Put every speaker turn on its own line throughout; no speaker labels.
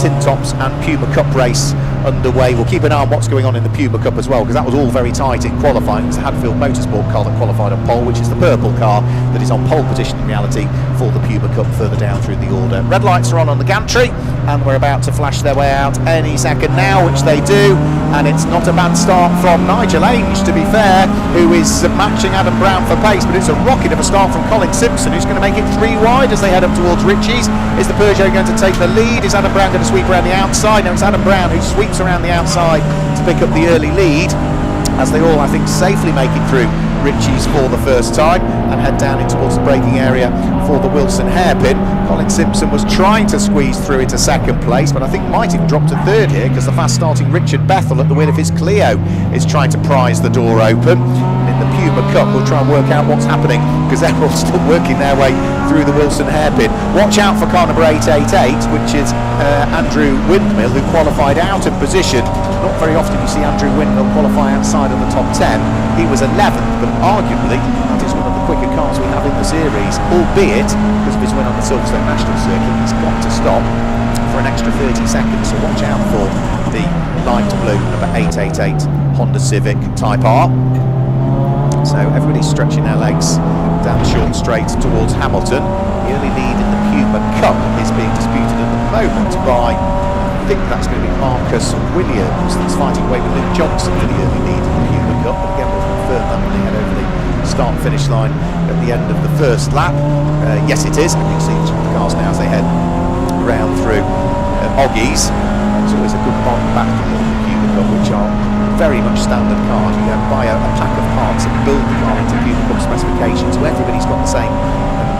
Tin Tops and Puma Cup race underway. We'll keep an eye on what's going on in the Puma Cup as well, because that was all very tight in qualifying. It was the Hadfield Motorsport car that qualified on pole, which is the purple car that is on pole position in reality for the Puma Cup further down through the order. Red lights are on the gantry, and we're about to flash their way out any second now, which they do, and it's not a bad start from Nigel Ainge, to be fair, who is matching Adam Brown for pace, but it's a rocket of a start from Colin Simpson, who's going to make it 3 wide as they head up towards Ritchie's. Is the Peugeot going to take the lead? Is Adam Brown going to sweep around the outside? No, it's Adam Brown who sweeps around the outside to pick up the early lead, as they all, I think, safely make it through Ritchie's for the first time and head down into towards the braking area for the Wilson hairpin. Colin Simpson was trying to squeeze through into second place, but I think might have dropped to third here, because the fast starting Richard Bethel at the wheel of his Clio is trying to prise the door open. In the Puma Cup, we'll try and work out what's happening, because they're all still working their way through the Wilson hairpin. Watch out for car number 888, which is Andrew Windmill, who qualified out of position. Not very often you see Andrew Windmill qualify outside of the top 10. He was 11th, but arguably that is one of the quicker cars we have in the series, albeit because of his win on the Silverstone National Circuit, he's got to stop for an extra 30 seconds, so watch out for the light blue number 888 Honda Civic Type R. So everybody's stretching their legs down the short straight towards Hamilton. The early lead in the Puma Cup is being disputed at the moment by, I think that's going to be Marcus Williams, that's fighting away with Luke Johnson for the early lead in the Puma Cup, but again we'll confirm that when they head over the start-finish line at the end of the first lap. Yes, it is, and you can see the cars now as they head round through Oggies. It's always a good back to the Puma Cup, which are very much standard cars. You don't buy a pack of parts and build the car into Puma Cup specifications, so everybody's got the same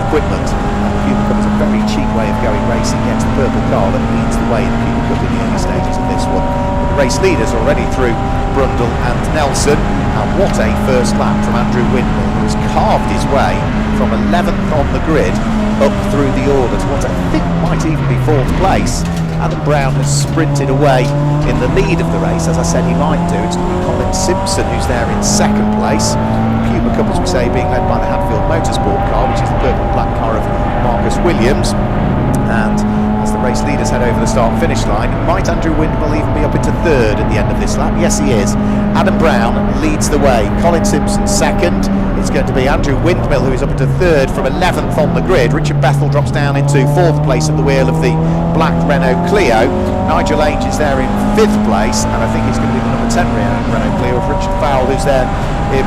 equipment. And the Puma Cup is a very cheap way of going racing against the purple car that leads the way in the Puma Cup in the early stages of this one. But the race leaders already through Brundle and Nelson, and what a first lap from Andrew Windmill, who has carved his way from 11th on the grid up through the order to what I think might even be 4th place. Adam Brown has sprinted away in the lead of the race, as I said he might do. It's going to be Colin Simpson who's there in second place. Puma Cup, as we say, being led by the Hadfield Motorsport car, which is the purple and black car of Marcus Williams. And as the race leaders head over the start-finish line, might Andrew Windmill even be up into third at the end of this lap? Yes, he is. Adam Brown leads the way. Colin Simpson second. It's going to be Andrew Windmill who is up into third from 11th on the grid. Richard Bethel drops down into 4th place at the wheel of the black Renault Clio. Nigel Ainge is there in 5th place, and I think it's going to be the number 10 Renault Clio of Richard Fowle, who's there in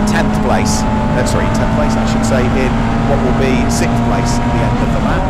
10th place. 10th place I should say, in what will be 6th place at the end of the lap.